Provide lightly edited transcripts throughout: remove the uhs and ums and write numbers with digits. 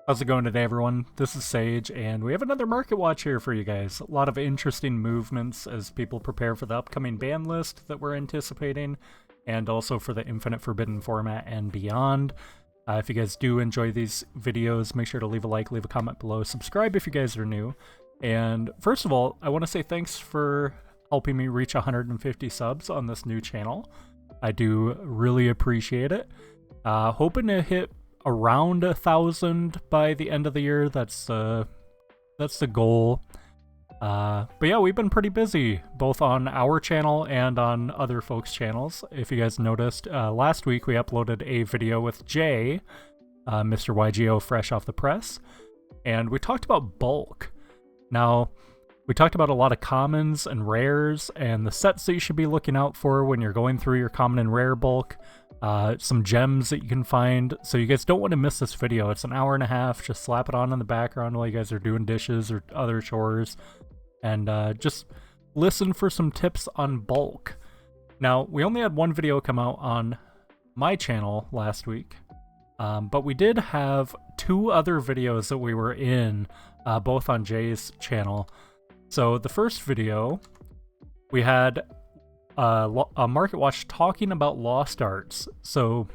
How's it going today, everyone? This is Sage, and we have another market watch here for you guys. A lot of interesting movements as people prepare for the upcoming ban list that we're anticipating, and also for the Infinite Forbidden format and beyond. If you guys do enjoy these videos, make sure to leave a like, leave a comment below, subscribe if you guys are new. And first of all, I want to say thanks for helping me reach 150 subs on this new channel. I do really appreciate it. Hoping to hit around 1,000 by the end of the year. That's the goal. But yeah, we've been pretty busy, both on our channel and on other folks' channels. If you guys noticed, last week we uploaded a video with Jay, Mr. YGO fresh off the press, and we talked about bulk. Now, we talked about a lot of commons and rares and the sets that you should be looking out for when you're going through your common and rare bulk. Some gems that you can find, so you guys don't want to miss this video. It's an hour and a half. Just slap it on in the background while you guys are doing dishes or other chores, and just listen for some tips on bulk. Now, we only had one video come out on my channel last week, but we did have two other videos that we were in, both on Jay's channel. So the first video, we had a market watch talking about lost arts. So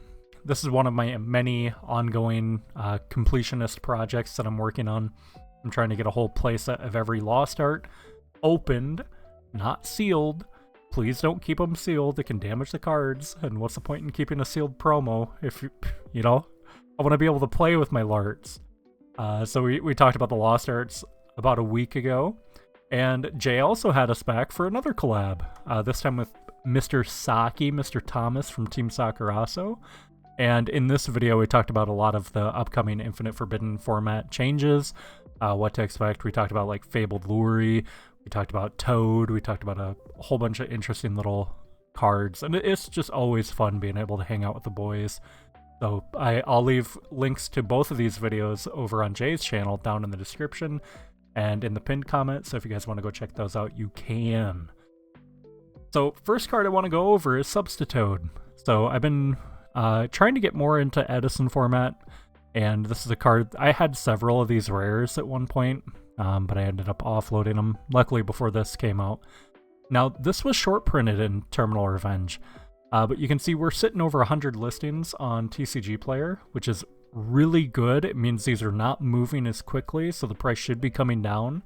this is one of my many ongoing completionist projects that I'm working on. I'm trying to get a whole playset of every lost art opened, not sealed. Please don't keep them sealed. It can damage the cards. And what's the point in keeping a sealed promo if you know, I want to be able to play with my larts. So we talked about the lost arts about a week ago. And Jay also had us back for another collab, this time with Mr. Saki, Mr. Thomas from Team Sakuraso. And in this video, we talked about a lot of the upcoming Infinite Forbidden format changes, what to expect. We talked about like Fabled Luri, we talked about Toad, we talked about a whole bunch of interesting little cards. And it's just always fun being able to hang out with the boys. So I'll leave links to both of these videos over on Jay's channel down in the description and in the pinned comment, so if you guys want to go check those out, you can. So first card I want to go over is Substitute. So I've been trying to get more into EDISON format, and this is a card. I had several of these rares at one point, but I ended up offloading them, luckily before this came out. Now, this was short printed in Terminal Revenge, but you can see we're sitting over 100 listings on TCG Player, which is really good. It means these are not moving as quickly, so the price should be coming down.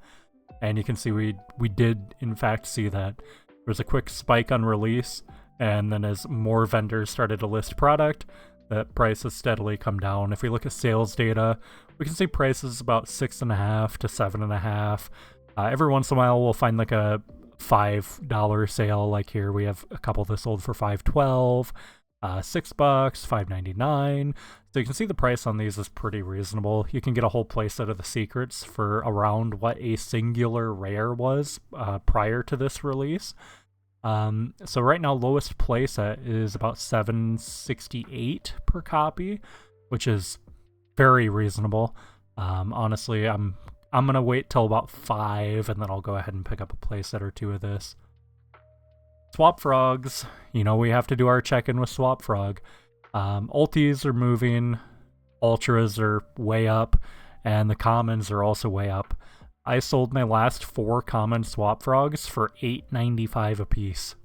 And you can see we did in fact see that. There was a quick spike on release, and then as more vendors started to list product, that price has steadily come down. If we look at sales data, we can see prices about 6.5 to 7.5. Every once in a while we'll find like a $5 sale, like here we have a couple that sold for $5.12, $6, $5.99. So you can see the price on these is pretty reasonable. You can get a whole playset of the secrets for around what a singular rare was prior to this release. So right now, lowest playset is about $7.68 per copy, which is very reasonable. Honestly, I'm gonna wait till about 5, and then I'll go ahead and pick up a playset or two of this. Swap Frogs, you know we have to do our check-in with Swap Frog. Ultis are moving, Ultras are way up, and the commons are also way up. I sold my last 4 common Swap Frogs for $8.95 a piece.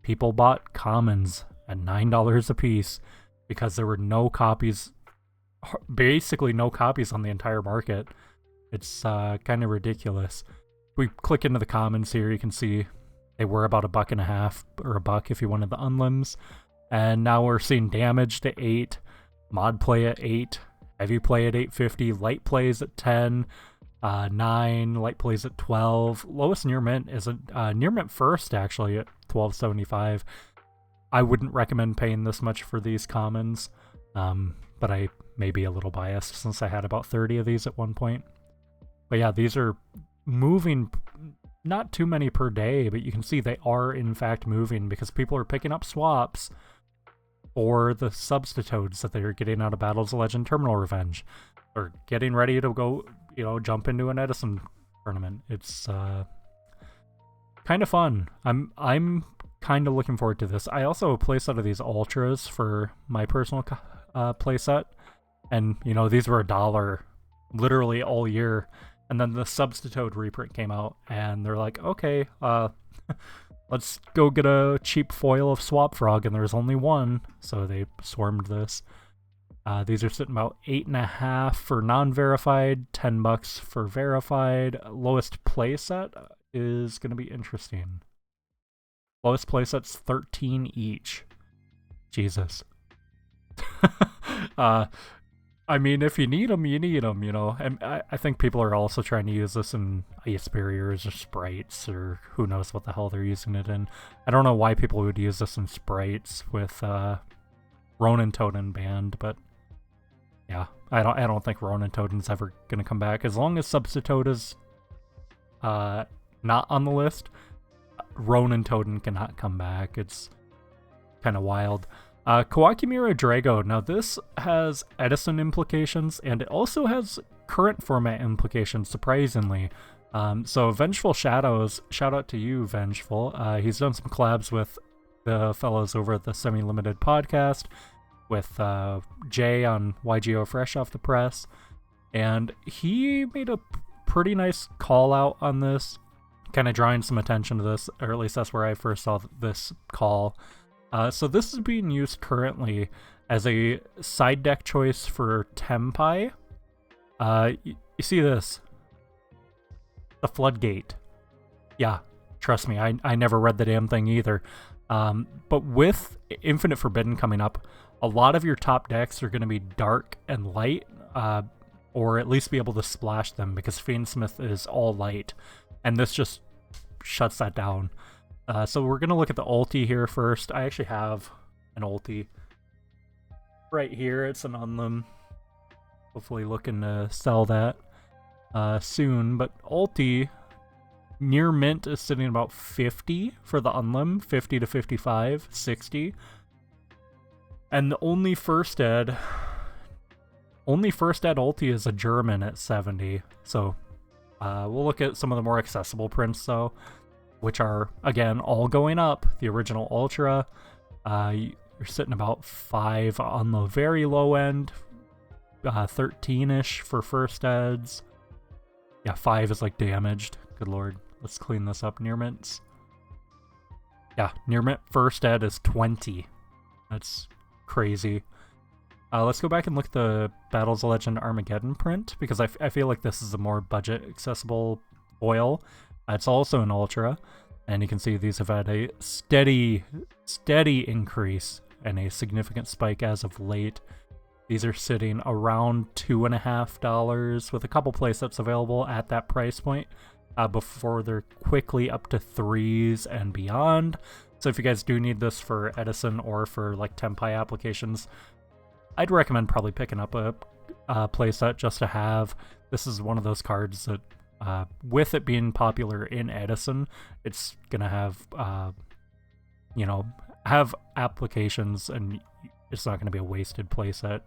People bought commons at $9 a piece because there were no copies, basically no copies on the entire market. It's kind of ridiculous. We click into the commons here, you can see they were about $1.50 or $1 if you wanted the unlims. And now we're seeing damage to 8, mod play at 8, heavy play at 8.50, light plays at 10, 9, light plays at 12. Lowest near mint is near mint first actually at $12.75. I wouldn't recommend paying this much for these commons, but I may be a little biased since I had about 30 of these at one point. But yeah, these are moving. Not too many per day, but you can see they are in fact moving because people are picking up swaps or the substitutes that they're getting out of Battles of Legend Terminal Revenge, or getting ready to go, you know, jump into an EDISON tournament. It's kind of fun. I'm kind of looking forward to this. I also have a playset of these Ultras for my personal playset. And, you know, these were $1 literally all year. And then the Substitute reprint came out, and they're like, okay, let's go get a cheap foil of Swap Frog, and there's only one, so they swarmed this. These are sitting about $8.50 for non-verified, $10 for verified. Lowest playset is going to be interesting. Lowest playset's 13 each. Jesus. I mean, if you need them, you need them, you know. And I think people are also trying to use this in ice barriers or sprites, or who knows what the hell they're using it in. I don't know why people would use this in sprites with Ronin Totem banned, but yeah, I don't think Ronin Totem's ever gonna come back. As long as Substitute is not on the list, Ronin Totem cannot come back. It's kind of wild. Kawakimira Drago. Now this has EDISON implications, and it also has current format implications, surprisingly. So Vengeful Shadows, shout out to you, Vengeful. He's done some collabs with the fellows over at the Semi-Limited podcast, with Jay on YGO Fresh Off the Press, and he made a pretty nice call out on this, kind of drawing some attention to this, or at least that's where I first saw this call. So this is being used currently as a side deck choice for Tempai. You see this? The Floodgate. Yeah, trust me, I never read the damn thing either. But with Infinite Forbidden coming up, a lot of your top decks are going to be dark and light, or at least be able to splash them, because Fiendsmith is all light, and this just shuts that down. So we're going to look at the ulti here first. I actually have an ulti right here. It's an Unlim. Hopefully looking to sell that soon. But ulti, near mint is sitting at about 50 for the Unlim. 50 to 55, 60. And the only first ed ulti is a German at 70. So we'll look at some of the more accessible prints though, which are, again, all going up. The original Ultra, you're sitting about 5 on the very low end, 13-ish for first eds. Yeah, 5 is like damaged. Good lord. Let's clean this up. Near mints. Yeah, near mint first ed is 20. That's crazy. Let's go back and look at the Battles of Legend Armageddon print, because I feel like this is a more budget accessible foil. It's also an Ultra, and you can see these have had a steady increase and a significant spike as of late. These are sitting around $2.50 with a couple playsets available at that price point before they're quickly up to 3s and beyond. So if you guys do need this for EDISON or for like Tempai applications, I'd recommend probably picking up a playset just to have. This is one of those cards that, with it being popular in EDISON, it's gonna have, you know, have applications, and it's not gonna be a wasted playset.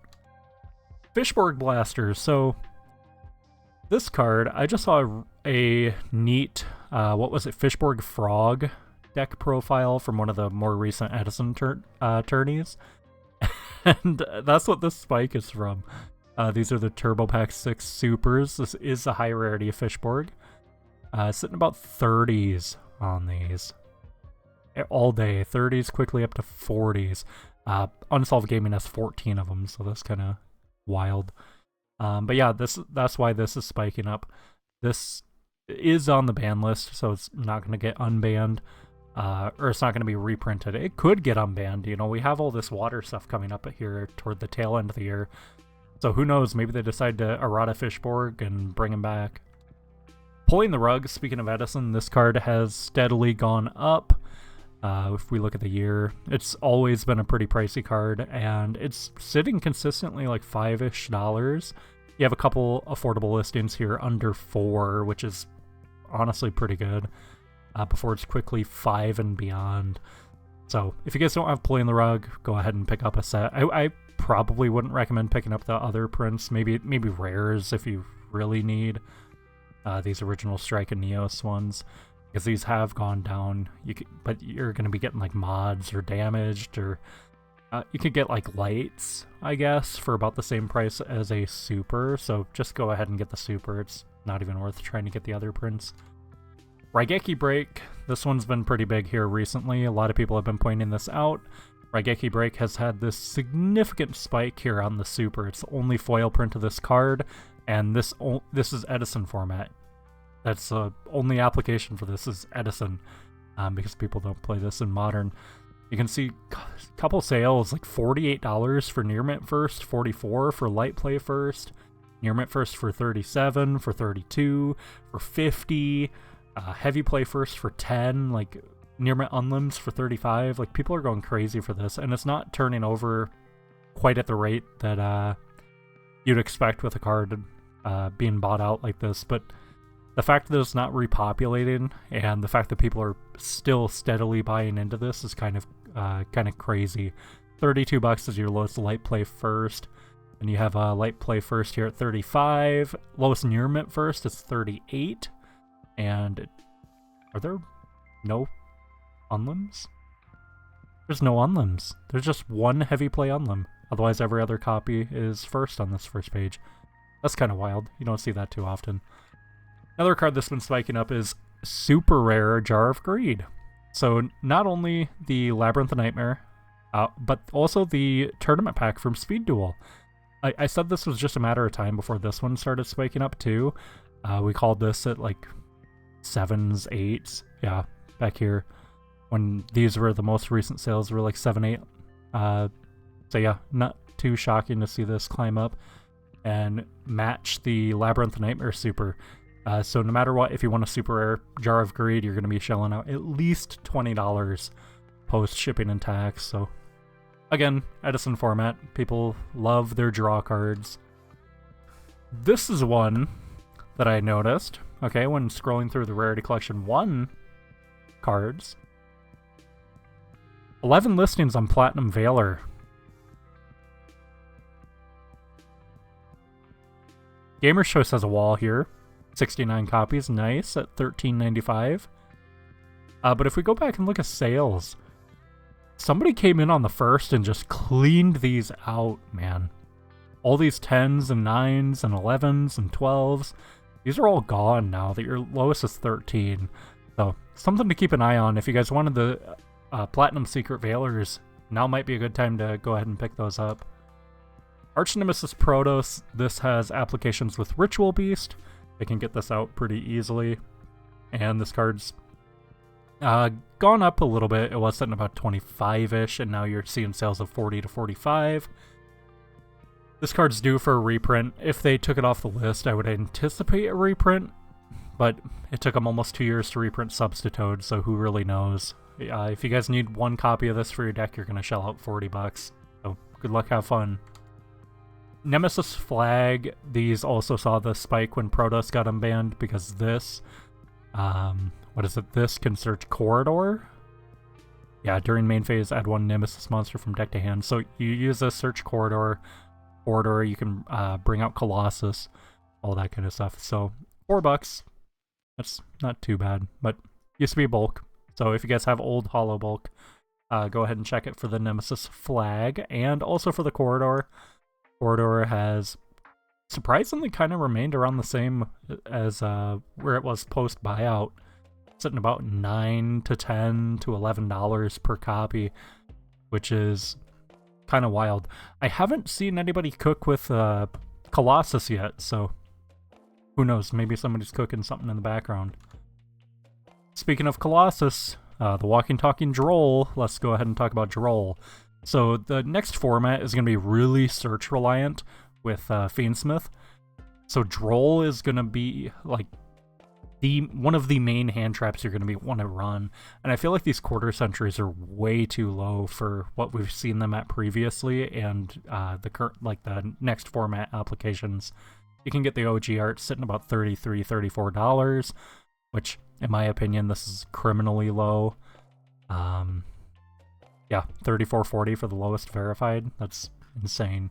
Fishborg Blasters. So this card, I just saw a neat, what was it, Fishborg Frog deck profile from one of the more recent EDISON tourneys, and that's what this spike is from. These are the Turbo Pack 6 Supers. This is a high rarity of Fishborg. Sitting about 30s on these. All day. 30s, quickly up to 40s. Unsolved Gaming has 14 of them, so that's kind of wild. But yeah, that's why this is spiking up. This is on the ban list, so it's not going to get unbanned. Or it's not going to be reprinted. It could get unbanned. You know, we have all this water stuff coming up here toward the tail end of the year. So who knows, maybe they decide to errata Fishborg and bring him back. Pulling the rug, speaking of EDISON, this card has steadily gone up. If we look at the year, it's always been a pretty pricey card, and it's sitting consistently like $5-ish. You have a couple affordable listings here under 4, which is honestly pretty good, before it's quickly 5 and beyond. So if you guys don't have Pulling the Rug, go ahead and pick up a set. I probably wouldn't recommend picking up the other prints, maybe rares if you really need these original Strike and Neos ones, because these have gone down. But you're going to be getting like mods or damaged, or You could get like lights, I guess, for about the same price as a super, so just go ahead and get the super. It's not even worth trying to get the other prints. Raigeki Break, this one's been pretty big here recently. A lot of people have been pointing this out. Raigeki Break has had this significant spike here on the super. It's the only foil print of this card, and this is EDISON format. That's the only application for this is EDISON, because people don't play this in Modern. You can see a couple sales, like $48 for Near Mint First, $44 for Light Play First, Near Mint First for $37, for $32, for $50, Heavy Play First for $10, like Near Mint Unlims for $35. Like, people are going crazy for this, and it's not turning over quite at the rate that you'd expect with a card being bought out like this, but the fact that it's not repopulating and the fact that people are still steadily buying into this is kind of crazy. $32 is your lowest Light Play First, and you have a Light Play First here at $35. Lowest Near Mint First is $38. And are there no Unlims? There's no Unlims. There's just one Heavy Play Unlim. Otherwise, every other copy is first on this first page. That's kind of wild. You don't see that too often. Another card that's been spiking up is super rare Jar of Greed. So not only the Labyrinth of Nightmare, but also the tournament pack from Speed Duel. I said this was just a matter of time before this one started spiking up too. We called this at like 7s, 8s. Yeah, back here. When these were the most recent sales, were like 7, 8. So yeah, not too shocking to see this climb up and match the Labyrinth of Nightmare super. So no matter what, if you want a super rare Jar of Greed, you're going to be shelling out at least $20 post shipping and tax. So again, EDISON format. People love their draw cards. This is one that I noticed, okay, when scrolling through the Rarity Collection 1 cards. 11 listings on Platinum Valor. Gamer's Choice has a wall here. 69 copies, nice, at $13.95. But if we go back and look at sales, somebody came in on the first and just cleaned these out, man. All these 10s and 9s and 11s and 12s, these are all gone now. That your lowest is 13. So something to keep an eye on. If you guys wanted the Platinum Secret Veilers, now might be a good time to go ahead and pick those up. Arch Nemesis Protos, this has applications with Ritual Beast. They can get this out pretty easily. And this card's gone up a little bit. It was sitting about 25-ish, and now you're seeing sales of 40 to 45. This card's due for a reprint. If they took it off the list, I would anticipate a reprint, but it took them almost 2 years to reprint Substitute, so who really knows. If you guys need one copy of this for your deck, you're going to shell out $40. So good luck, have fun. Nemesis Flag, these also saw the spike when Protoss got unbanned because this, what is it? This can search Corridor. Yeah, during main phase, add one Nemesis monster from deck to hand. So you use this search Corridor, you can bring out Colossus, all that kind of stuff. So $4, that's not too bad, but used to be bulk. So if you guys have old Hollow Bulk, go ahead and check it for the Nemesis Flag and also for the Corridor. Corridor has surprisingly kind of remained around the same as where it was post buyout, sitting about $9 to $10 to $11 per copy, which is kind of wild. I haven't seen anybody cook with Colossus yet, so who knows? Maybe somebody's cooking something in the background. Speaking of Colossus, the walking talking Droll. Let's go ahead and talk about Droll. So the next format is going to be really search reliant with Fiendsmith. So Droll is going to be like one of the main hand traps you're going to want to run. And I feel like these quarter centuries are way too low for what we've seen them at previously and the next format applications. You can get the OG art sitting about $33, $34, which in my opinion, this is criminally low. Yeah, $34.40 for the lowest verified. That's insane.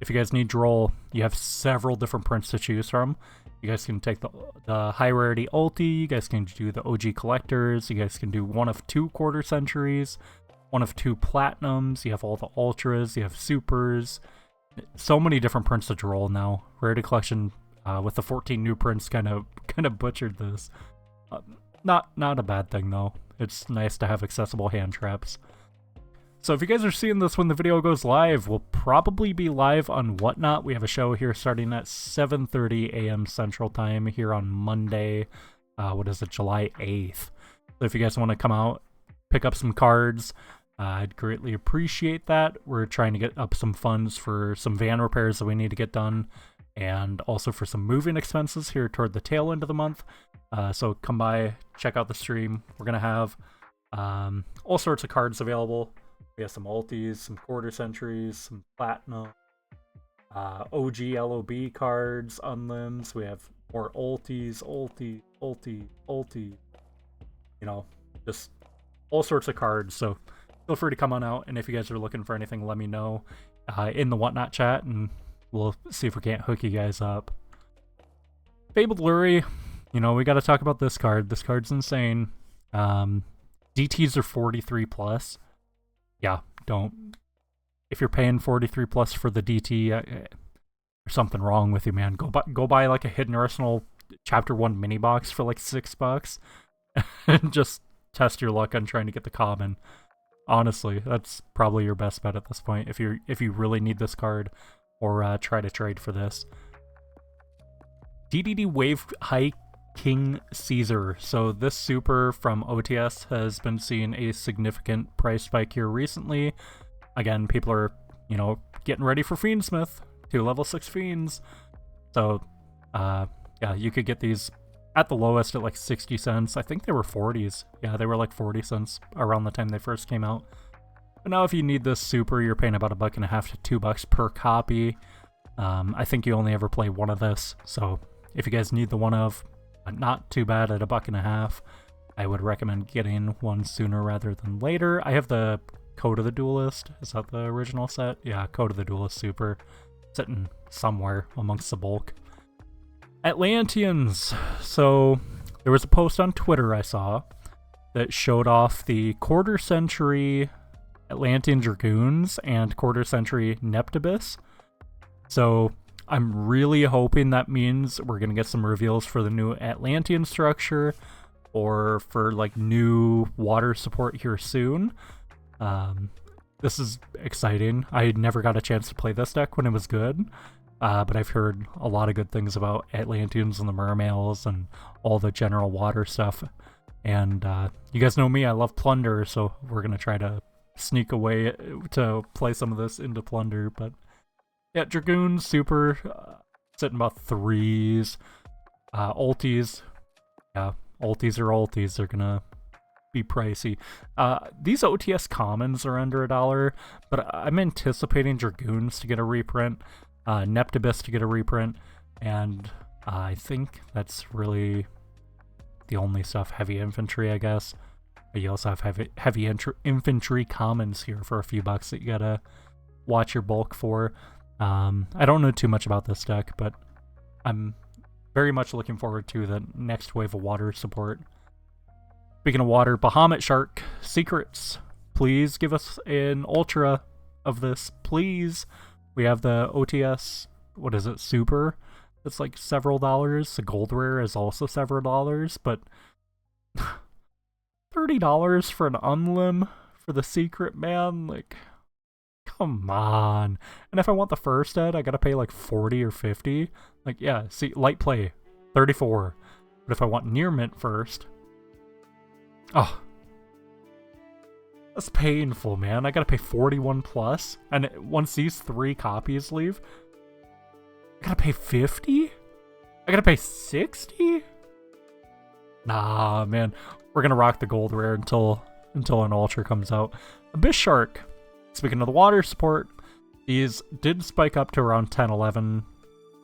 If you guys need Droll, you have several different prints to choose from. You guys can take the high rarity ulti, you guys can do the OG collectors, you guys can do one of 2 quarter centuries, one of 2 platinums, you have all the ultras, you have supers, so many different prints to roll now. Rarity collection with the 14 new prints kind of butchered this. Not a bad thing though. It's nice to have accessible hand traps. So if you guys are seeing this when the video goes live, we'll probably be live on Whatnot. We have a show here starting at 7:30 a.m. Central Time here on Monday. July 8th. So if you guys want to come out, pick up some cards, I'd greatly appreciate that. We're trying to get up some funds for some van repairs that we need to get done, and also for some moving expenses here toward the tail end of the month. So come by, check out the stream. We're going to have all sorts of cards available. We have some ultis, some quarter centuries, some platinum, OG LOB cards, unlims. We have more ultis, you know, just all sorts of cards. So feel free to come on out, and if you guys are looking for anything, let me know in the Whatnot chat, and we'll see if we can't hook you guys up. Fabled Lurie, you know, we got to talk about this card. This card's insane. DTs are 43 plus. Yeah, don't. If you're paying 43 plus for the DT, there's something wrong with you, man. Go buy like a Hidden Arsenal Chapter 1 mini box for like $6 and just test your luck on trying to get the common. Honestly, that's probably your best bet at this point if you really need this card, or try to trade for this. DDD Wave High King Caesar. So this super from OTS has been seeing a significant price spike here recently. Again, people are, you know, getting ready for Fiendsmith, 2 level 6 Fiends. So, yeah, you could get these at the lowest at like 60 cents. I think they were 40s. Yeah, they were like 40 cents around the time they first came out. But now if you need this super, you're paying about $1.50 to $2 per copy. I think you only ever play one of this. So if you guys need the one of, not too bad at $1.50. I would recommend getting one sooner rather than later. I have the Code of the Duelist. Is that the original set? Yeah, Code of the Duelist super. Sitting somewhere amongst the bulk. Atlanteans. So there was a post on Twitter I saw that showed off the quarter century Atlantean Dragoons and quarter century Neptibus. So I'm really hoping that means we're going to get some reveals for the new Atlantean structure, or for like new water support here soon. This is exciting. I never got a chance to play this deck when it was good, but I've heard a lot of good things about Atlanteans and the Mermails and all the general water stuff. And you guys know me, I love Plunder, so we're going to try to sneak away to play some of this into Plunder. But yeah, Dragoons, super, sitting about 3s. Ultis, yeah, ultis are ultis. They're going to be pricey. These OTS commons are under $1, but I'm anticipating Dragoons to get a reprint, Neptibus to get a reprint, and I think that's really the only stuff. Heavy infantry, I guess. But you also have heavy infantry commons here for a few bucks that you gotta watch your bulk for. I don't know too much about this deck, but I'm very much looking forward to the next wave of water support. Speaking of water, Bahamut Shark Secrets. Please give us an ultra of this, please. We have the OTS, what is it, super? It's like several dollars. The gold rare is also several dollars, but $30 for an unlim for the secret, man? Like, come on. And if I want the first ed, I gotta pay like 40 or 50. Like, yeah, see, light play, 34. But if I want near mint first, oh, that's painful, man. I gotta pay 41 plus, and once these 3 copies leave, I gotta pay 50? I gotta pay 60? Nah, man. We're gonna rock the gold rare until an ultra comes out. Abyss Shark. Speaking of the water support, these did spike up to around 10, 11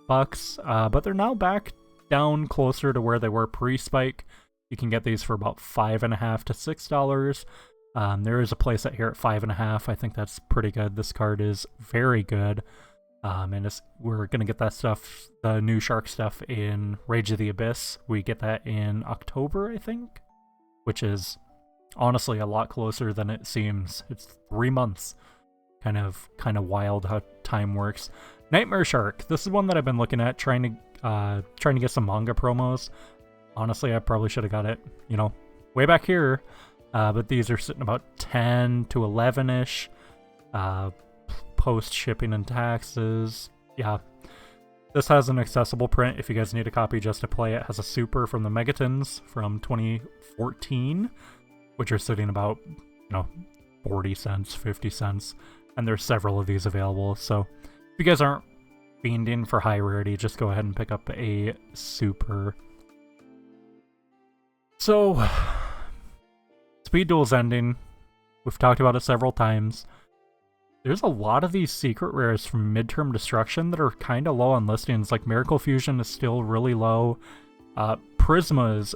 bucks, but they're now back down closer to where they were pre-spike. You can get these for about $5.50 to $6. There is a playset here at $5.50. I think that's pretty good. This card is very good. And we're gonna get that stuff, the new shark stuff, in Rage of the Abyss. We get that in October, I think, which is honestly a lot closer than it seems. It's 3 months. Kind of wild how time works. Nightmare Shark. This is one that I've been looking at, trying to get some manga promos. Honestly, I probably should have got it, you know, way back here. But these are sitting about 10 to 11-ish. Post shipping and taxes. Yeah. This has an accessible print if you guys need a copy just to play. It has a super from the Megatons from 2014, which are sitting about, you know, 40 cents, 50 cents. And there's several of these available. So if you guys aren't fiending for high rarity, just go ahead and pick up a super. So, Speed Duel's ending. We've talked about it several times. There's a lot of these secret rares from Midterm Destruction that are kind of low on listings. Like Miracle Fusion is still really low. Prisma is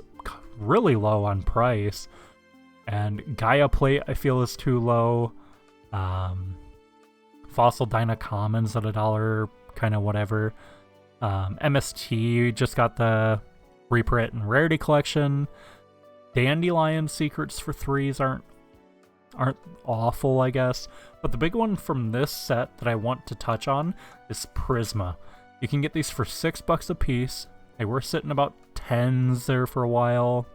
really low on price. And Gaia Plate, I feel, is too low. Fossil Dyna Commons at $1, kind of whatever. MST just got the reprint and rarity collection. Dandelion secrets for 3s aren't awful, I guess. But the big one from this set that I want to touch on is Prisma. You can get these for $6 a piece. They were sitting about 10s there for a while.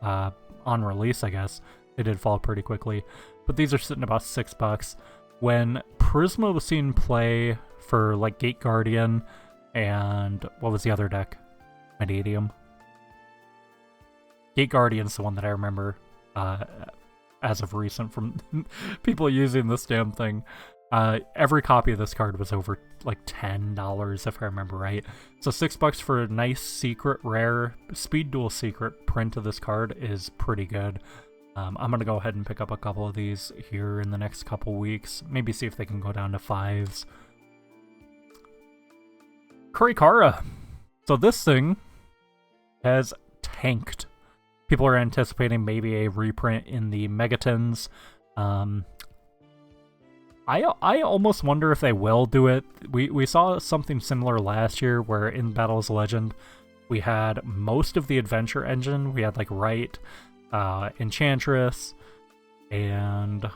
On release, I guess. They did fall pretty quickly. But these are sitting about $6. When Prisma was seen play for like Gate Guardian and what was the other deck? Medium. Gate Guardian's the one that I remember as of recent from people using this damn thing. Every copy of this card was over like $10 if I remember right. So $6 for a nice secret rare Speed Duel secret print of this card is pretty good. I'm going to go ahead and pick up a couple of these here in the next couple weeks. Maybe see if they can go down to 5s. Kurikara. So this thing has tanked. People are anticipating maybe a reprint in the Megatons. I almost wonder if they will do it. We saw something similar last year where in Battles Legend we had most of the adventure engine. We had like Wright, Enchantress, and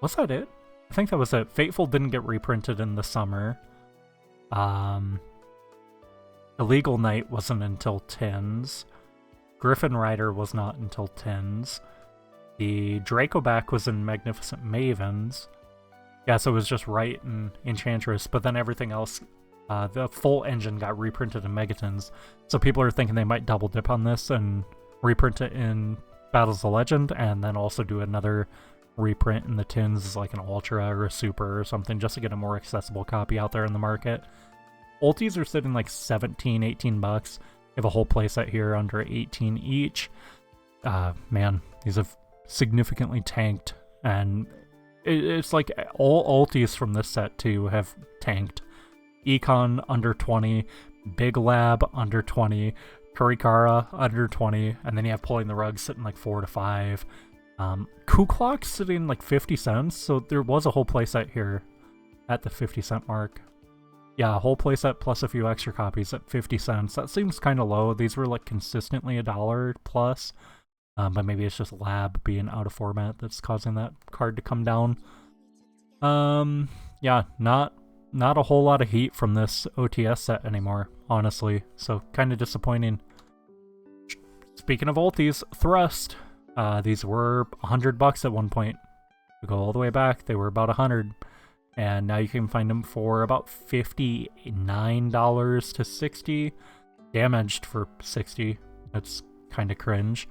was that it? I think that was it. Fateful didn't get reprinted in the summer. Illegal Knight wasn't until 10s. Griffin Rider was not until 10s. The Dracoback was in Magnificent Mavens. Yeah, so it was just Wright and Enchantress, but then everything else, the full engine got reprinted in Megatons. So people are thinking they might double dip on this and reprint it in Battles of Legend, and then also do another reprint in the tins, like an Ultra or a Super or something, just to get a more accessible copy out there in the market. Ultis are sitting like $17, $18. They have a whole playset here under 18 each. Man, these have significantly tanked, and it's like all ultis from this set too have tanked. Econ under 20, Big Lab under 20, Kurikara under 20, and then you have Pulling the Rug sitting like 4 to 5. Kuklok sitting like 50 cents, so there was a whole playset here at the 50-cent mark. Yeah, a whole playset plus a few extra copies at 50 cents. That seems kind of low. These were like consistently $1 plus. But maybe it's just Lab being out of format that's causing that card to come down. Yeah, not a whole lot of heat from this OTS set anymore, honestly. So kind of disappointing. Speaking of ultis, Thrust. These were $100 at one point. We go all the way back, they were about 100. And now you can find them for about $59 to $60. Damaged for $60. That's kind of cringe.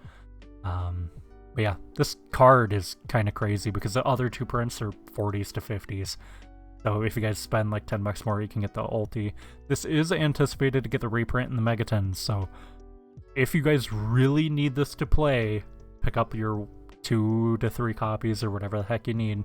But yeah, this card is kind of crazy because the other two prints are 40s to 50s. So if you guys spend like $10 more, you can get the ulti. This is anticipated to get the reprint in the Megatons, so if you guys really need this to play, pick up your 2 to 3 copies or whatever the heck you need.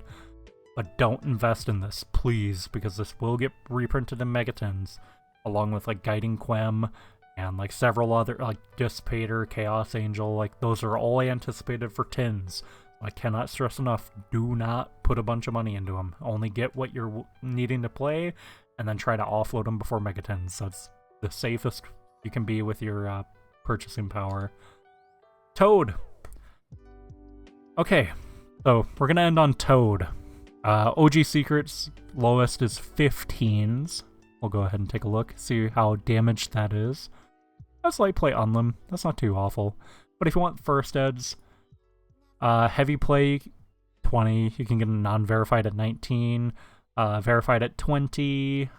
But don't invest in this, please, because this will get reprinted in Megatons, along with like Guiding Quem and like several other, like Dissipator, Chaos Angel, like those are all anticipated for tins. I cannot stress enough, do not put a bunch of money into them. Only get what you're needing to play, and then try to offload them before Megatons. That's the safest you can be with your purchasing power. Toad. Okay, so we're gonna end on Toad. OG Secrets, lowest is 15s. We'll go ahead and take a look, see how damaged that is. That's light play on them. That's not too awful. But if you want first eds, heavy play, 20. You can get a non-verified at 19, verified at 20.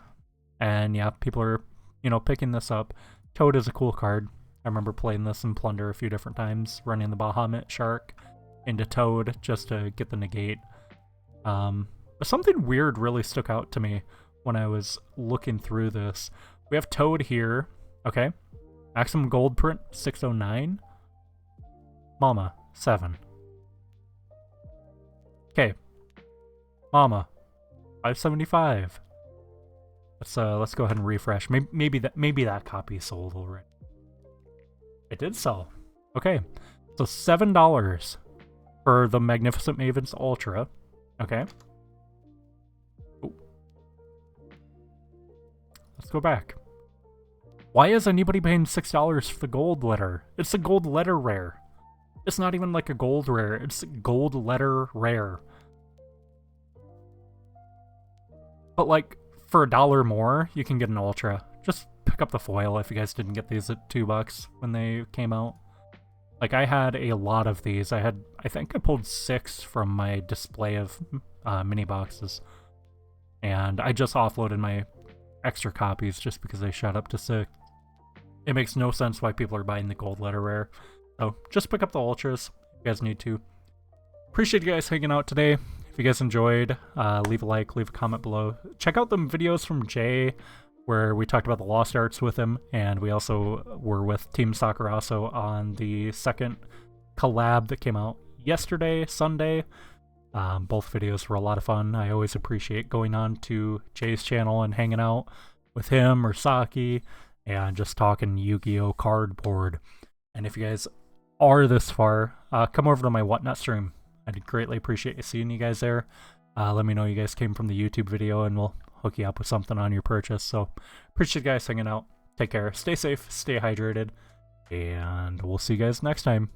And yeah, people are, you know, picking this up. Toad is a cool card. I remember playing this in Plunder a few different times, running the Bahamut Shark into Toad just to get the negate. But something weird really stuck out to me when I was looking through this. We have Toad here, okay? Maximum gold print, 609. Mama, 7. Okay. Mama, 575. Let's go ahead and refresh. Maybe that copy sold already. It did sell. Okay. So $7 for the Magnificent Mavens Ultra. Okay. Ooh. Let's go back. Why is anybody paying $6 for the gold letter? It's a gold letter rare. It's not even like a gold rare. It's gold letter rare. But like, for $1 more, you can get an Ultra. Just pick up the foil if you guys didn't get these at $2 when they came out. Like, I had a lot of these. I think I pulled 6 from my display of mini boxes. And I just offloaded my extra copies just because they shot up to 6. It makes no sense why people are buying the gold letter rare. So just pick up the Ultras if you guys need to. Appreciate you guys hanging out today. If you guys enjoyed, leave a like, leave a comment below. Check out the videos from Jay, where we talked about the Lost Arts with him, and we also were with Team Sakuraso on the second collab that came out yesterday, Sunday. Both videos were a lot of fun. I always appreciate going on to Jay's channel and hanging out with him or Saki and just talking Yu-Gi-Oh! Cardboard. And if you guys are this far, come over to my Whatnot stream. I'd greatly appreciate seeing you guys there. Let me know you guys came from the YouTube video and we'll hook you up with something on your purchase. So appreciate you guys hanging out. Take care. Stay safe. Stay hydrated. And we'll see you guys next time.